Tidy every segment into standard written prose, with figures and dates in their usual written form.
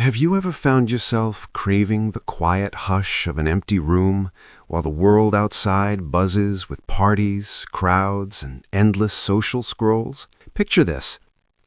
Have you ever found yourself craving the quiet hush of an empty room while the world outside buzzes with parties, crowds, and endless social scrolls? Picture this.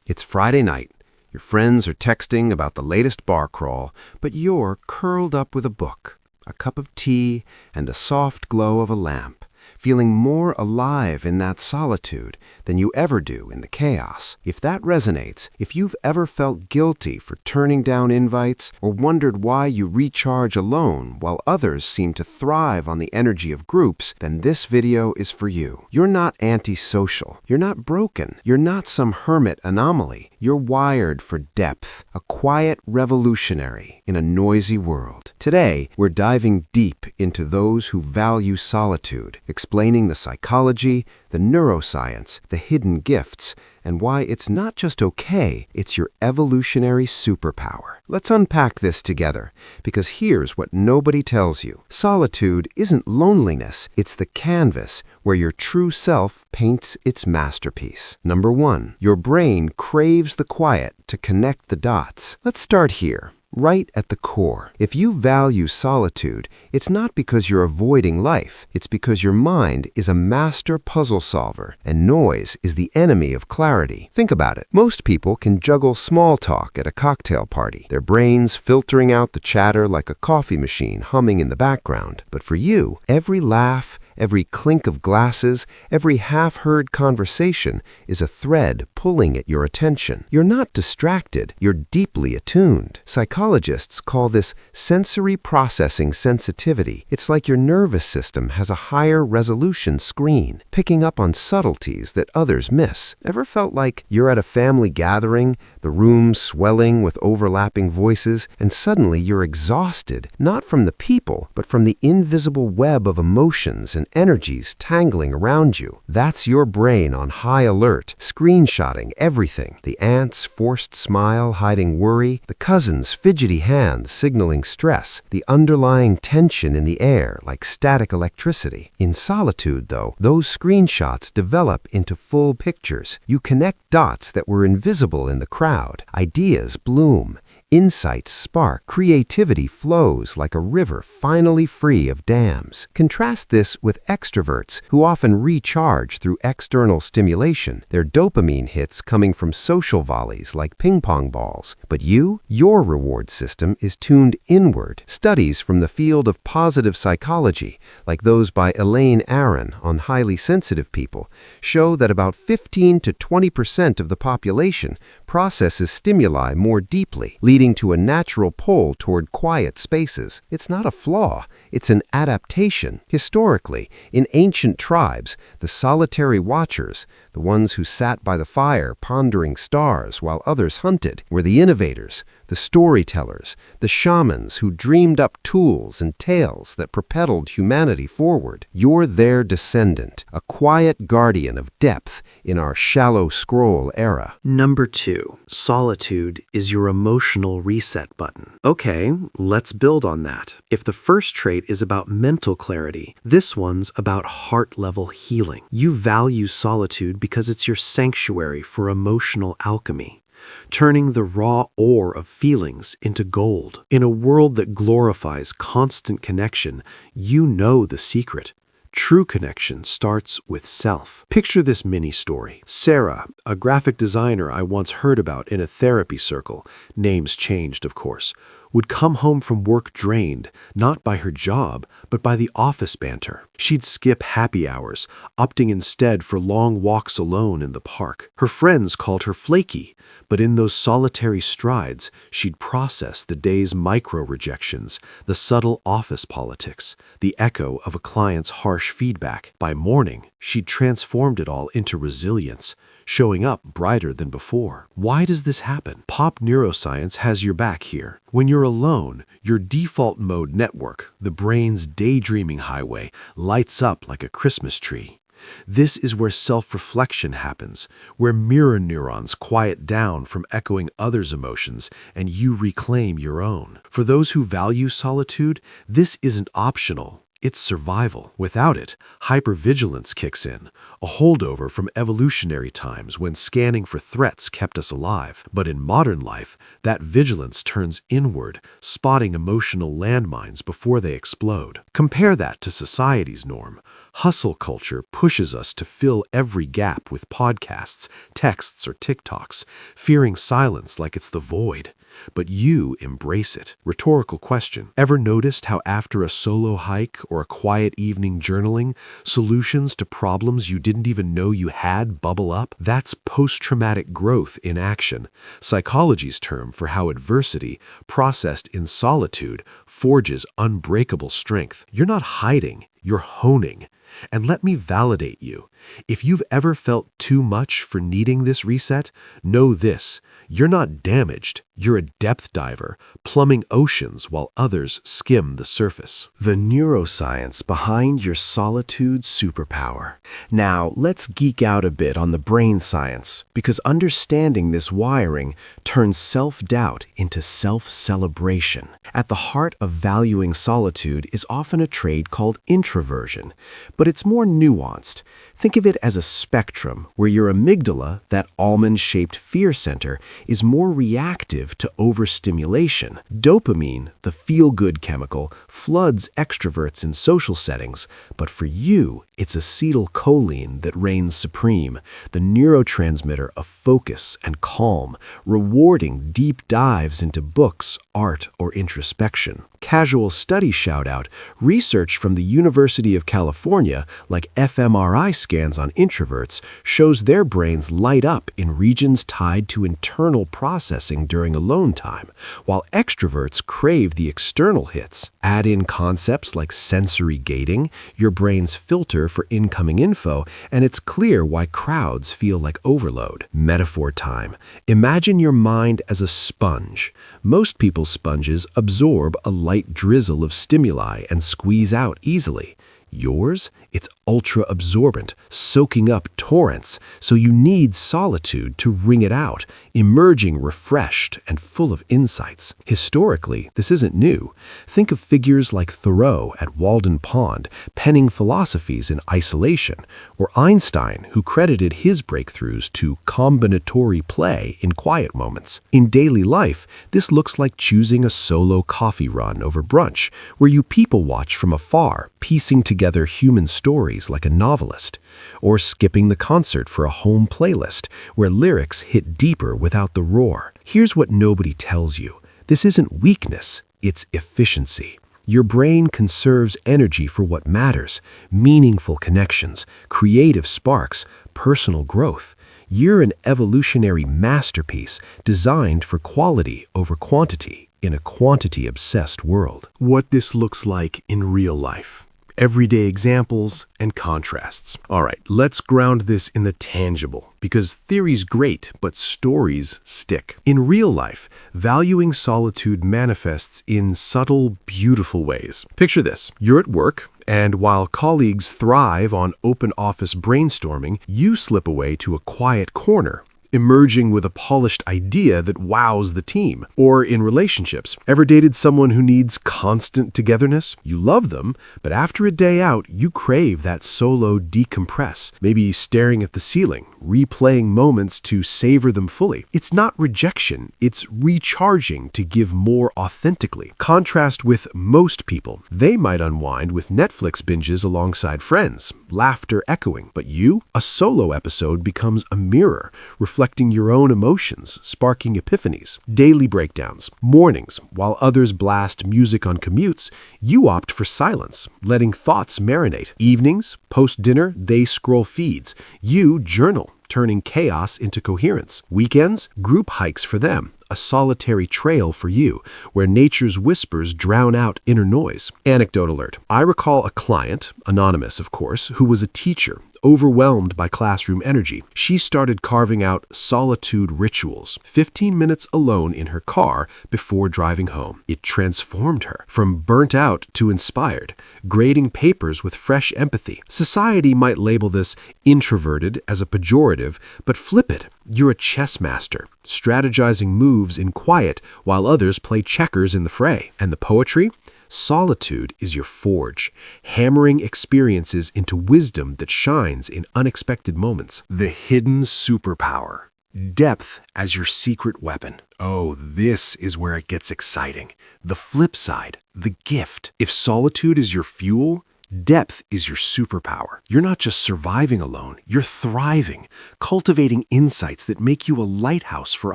It's Friday night. Your friends are texting about the latest bar crawl, but you're curled up with a book, a cup of tea, and a soft glow of a lamp, feeling more alive in that solitude than you ever do in the chaos. If that resonates, if you've ever felt guilty for turning down invites or wondered why you recharge alone while others seem to thrive on the energy of groups, then this video is for you. You're not antisocial. You're not broken. You're not some hermit anomaly. You're wired for depth, a quiet revolutionary in a noisy world. Today, we're diving deep into those who value solitude, explaining the psychology, the neuroscience, the hidden gifts, and why it's not just okay, it's your evolutionary superpower. Let's unpack this together, because here's what nobody tells you. Solitude isn't loneliness, it's the canvas where your true self paints its masterpiece. Number 1, your brain craves the quiet to connect the dots. Let's start here. Right at the core. If you value solitude, it's not because you're avoiding life. It's because your mind is a master puzzle solver, and noise is the enemy of clarity. Think about it. Most people can juggle small talk at a cocktail party, their brains filtering out the chatter like a coffee machine humming in the background. But for you, every laugh, every clink of glasses, every half-heard conversation is a thread pulling at your attention. You're not distracted, you're deeply attuned. Psychologists call this sensory processing sensitivity. It's like your nervous system has a higher resolution screen, picking up on subtleties that others miss. Ever felt like you're at a family gathering, the room swelling with overlapping voices, and suddenly you're exhausted, not from the people, but from the invisible web of emotions and energies tangling around you? That's your brain on high alert, screenshotting everything. The aunt's forced smile hiding worry, the cousin's fidgety hands signaling stress, the underlying tension in the air like static electricity. In solitude, though, those screenshots develop into full pictures. You connect dots that were invisible in the crowd. Ideas bloom. Insights spark, creativity flows like a river finally free of dams. Contrast this with extroverts who often recharge through external stimulation, their dopamine hits coming from social volleys like ping pong balls. But your reward system is tuned inward. Studies from the field of positive psychology, like those by Elaine Aron on highly sensitive people, show that about 15 to 20% of the population processes stimuli more deeply, leading to a natural pull toward quiet spaces. It's not a flaw, it's an adaptation. Historically, in ancient tribes, the solitary watchers, the ones who sat by the fire pondering stars while others hunted, were the innovators, the storytellers, the shamans who dreamed up tools and tales that propelled humanity forward. You're their descendant, a quiet guardian of depth in our shallow scroll era. Number 2, solitude is your emotional reset button. Okay, let's build on that. If the first trait is about mental clarity, this one's about heart-level healing. You value solitude because it's your sanctuary for emotional alchemy, turning the raw ore of feelings into gold. In a world that glorifies constant connection, you know the secret. True connection starts with self. Picture this mini story. Sarah, a graphic designer I once heard about in a therapy circle, names changed of course, would come home from work drained, not by her job, but by the office banter. She'd skip happy hours, opting instead for long walks alone in the park. Her friends called her flaky, but in those solitary strides, she'd process the day's micro-rejections, the subtle office politics, the echo of a client's harsh feedback. By morning, she'd transformed it all into resilience, showing up brighter than before. Why does this happen? Pop neuroscience has your back here. When you're alone, your default mode network, the brain's daydreaming highway, lights up like a Christmas tree. This is where self-reflection happens, where mirror neurons quiet down from echoing others' emotions and you reclaim your own. For those who value solitude, this isn't optional. It's survival. Without it, hypervigilance kicks in, a holdover from evolutionary times when scanning for threats kept us alive. But in modern life, that vigilance turns inward, spotting emotional landmines before they explode. Compare that to society's norm. Hustle culture pushes us to fill every gap with podcasts, texts, or TikToks, fearing silence like it's the void. But you embrace it. Rhetorical question. Ever noticed how after a solo hike or a quiet evening journaling, solutions to problems you didn't even know you had bubble up? That's post-traumatic growth in action, psychology's term for how adversity, processed in solitude, forges unbreakable strength. You're not hiding, you're honing. And let me validate you. If you've ever felt too much for needing this reset, know this. You're not damaged. You're a depth diver, plumbing oceans while others skim the surface. The neuroscience behind your solitude superpower. Now, let's geek out a bit on the brain science, because understanding this wiring turns self-doubt into self-celebration. At the heart of valuing solitude is often a trait called introversion, but it's more nuanced. Think of it as a spectrum where your amygdala, that almond-shaped fear center, is more reactive to overstimulation. Dopamine, the feel-good chemical, floods extroverts in social settings, but for you, it's acetylcholine that reigns supreme, the neurotransmitter of focus and calm, rewarding deep dives into books, art, or introspection. Casual study shout-out, research from the University of California, like fMRI scans on introverts, shows their brains light up in regions tied to internal processing during alone time, while extroverts crave the external hits. Add in concepts like sensory gating, your brain's filter for incoming info, and it's clear why crowds feel like overload. Metaphor time. Imagine your mind as a sponge. Most people's sponges absorb a light drizzle of stimuli and squeeze out easily. Yours? It's ultra-absorbent, soaking up torrents, so you need solitude to wring it out, emerging refreshed and full of insights. Historically, this isn't new. Think of figures like Thoreau at Walden Pond, penning philosophies in isolation, or Einstein, who credited his breakthroughs to combinatory play in quiet moments. In daily life, this looks like choosing a solo coffee run over brunch, where you people-watch from afar, piecing together human stories like a novelist, or skipping the concert for a home playlist where lyrics hit deeper without the roar. Here's what nobody tells you. This isn't weakness, it's efficiency. Your brain conserves energy for what matters: meaningful connections, creative sparks, personal growth. You're an evolutionary masterpiece designed for quality over quantity in a quantity-obsessed world. What this looks like in real life. Everyday examples and contrasts. All right, let's ground this in the tangible, because theory's great, but stories stick. In real life, valuing solitude manifests in subtle, beautiful ways. Picture this. You're at work, and while colleagues thrive on open office brainstorming, you slip away to a quiet corner, emerging with a polished idea that wows the team. Or in relationships, ever dated someone who needs constant togetherness? You love them, but after a day out, you crave that solo decompress, maybe staring at the ceiling, replaying moments to savor them fully. It's not rejection, it's recharging to give more authentically. Contrast with most people. They might unwind with Netflix binges alongside friends, laughter echoing. But you? A solo episode becomes a mirror, reflecting your own emotions, sparking epiphanies. Daily breakdowns. Mornings, while others blast music on commutes, you opt for silence, letting thoughts marinate. Evenings, post-dinner, they scroll feeds. You journal, turning chaos into coherence. Weekends, group hikes for them, a solitary trail for you, where nature's whispers drown out inner noise. Anecdote alert. I recall a client, anonymous of course, who was a teacher, overwhelmed by classroom energy. She started carving out solitude rituals, 15 minutes alone in her car before driving home. It transformed her from burnt out to inspired, grading papers with fresh empathy. Society might label this introverted as a pejorative, but flip it. You're a chess master, strategizing moves in quiet while others play checkers in the fray. And the poetry? Solitude is your forge, hammering experiences into wisdom that shines in unexpected moments. The hidden superpower. Depth as your secret weapon. Oh, this is where it gets exciting. The flip side, the gift. If solitude is your fuel, depth is your superpower. You're not just surviving alone, you're thriving, cultivating insights that make you a lighthouse for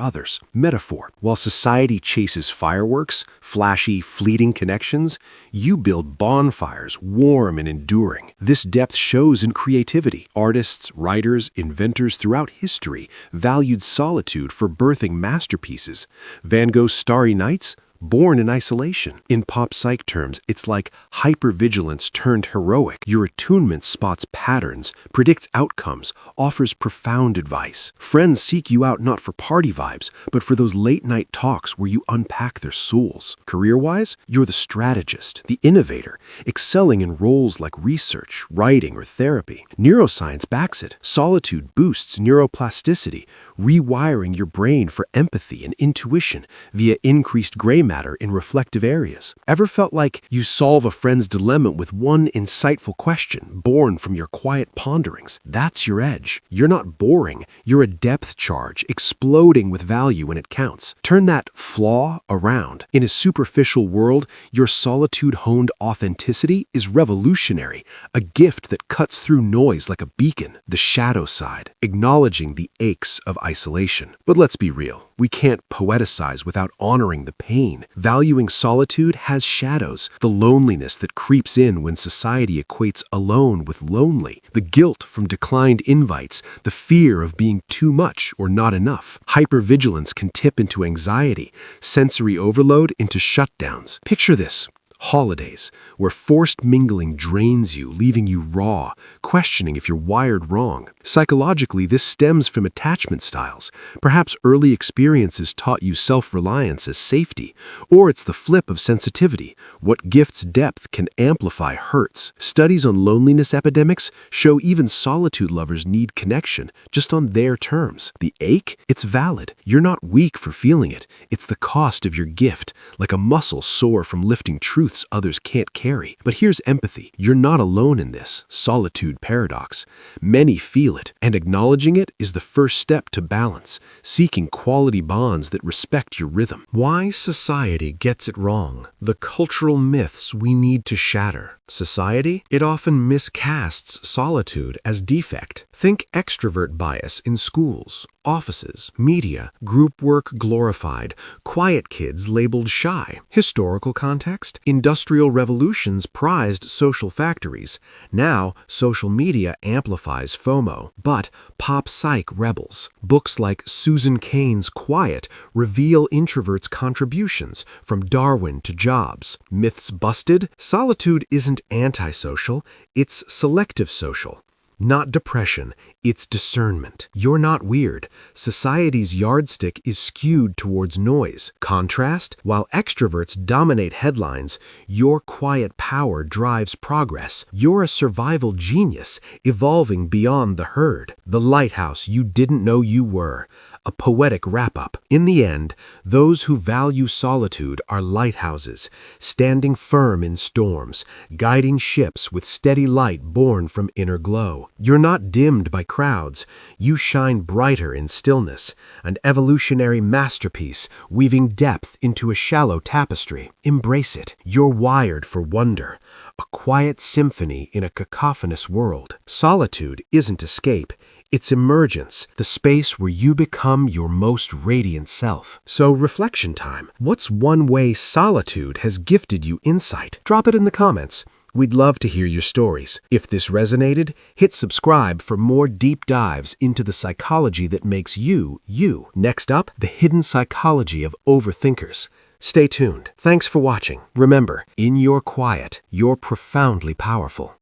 others. Metaphor. While society chases fireworks, flashy, fleeting connections, you build bonfires, warm and enduring. This depth shows in creativity. Artists, writers, inventors throughout history valued solitude for birthing masterpieces. Van Gogh's Starry Nights? Born in isolation. In pop psych terms, it's like hypervigilance turned heroic. Your attunement spots patterns, predicts outcomes, offers profound advice. Friends seek you out not for party vibes, but for those late-night talks where you unpack their souls. Career-wise, you're the strategist, the innovator, excelling in roles like research, writing, or therapy. Neuroscience backs it. Solitude boosts neuroplasticity, rewiring your brain for empathy and intuition via increased gray matter in reflective areas. Ever felt like you solve a friend's dilemma with one insightful question born from your quiet ponderings? That's your edge. You're not boring. You're a depth charge, exploding with value when it counts. Turn that flaw around. In a superficial world, your solitude-honed authenticity is revolutionary, a gift that cuts through noise like a beacon. The shadow side, acknowledging the aches of isolation. But let's be real. We can't poeticize without honoring the pain. Valuing solitude has shadows, the loneliness that creeps in when society equates alone with lonely, the guilt from declined invites, the fear of being too much or not enough. Hypervigilance can tip into anxiety, sensory overload into shutdowns. Picture this. Holidays, where forced mingling drains you, leaving you raw, questioning if you're wired wrong. Psychologically, this stems from attachment styles. Perhaps early experiences taught you self-reliance as safety, or it's the flip of sensitivity. What gifts depth can amplify hurts. Studies on loneliness epidemics show even solitude lovers need connection, just on their terms. The ache? It's valid. You're not weak for feeling it. It's the cost of your gift, like a muscle sore from lifting truths others can't carry. But here's empathy. You're not alone in this solitude paradox. Many feel it, and acknowledging it is the first step to balance, seeking quality bonds that respect your rhythm. Why society gets it wrong. The cultural myths we need to shatter. Society? It often miscasts solitude as defect. Think extrovert bias in schools, offices, media, group work glorified, quiet kids labeled shy. Historical context? Industrial revolutions prized social factories. Now, social media amplifies FOMO. But pop psych rebels. Books like Susan Cain's Quiet reveal introverts' contributions, from Darwin to Jobs. Myths busted? Solitude isn't antisocial, it's selective social. Not depression, it's discernment. You're not weird. Society's yardstick is skewed towards noise. Contrast, while extroverts dominate headlines, your quiet power drives progress. You're a survival genius, evolving beyond the herd. The lighthouse you didn't know you were. A poetic wrap-up. In the end, those who value solitude are lighthouses, standing firm in storms, guiding ships with steady light born from inner glow. You're not dimmed by crowds. You shine brighter in stillness, an evolutionary masterpiece weaving depth into a shallow tapestry. Embrace it. You're wired for wonder, a quiet symphony in a cacophonous world. Solitude isn't escape. It's emergence, the space where you become your most radiant self. So reflection time. What's one way solitude has gifted you insight? Drop it in the comments. We'd love to hear your stories. If this resonated, hit subscribe for more deep dives into the psychology that makes you, you. Next up, the hidden psychology of overthinkers. Stay tuned. Thanks for watching. Remember, in your quiet, you're profoundly powerful.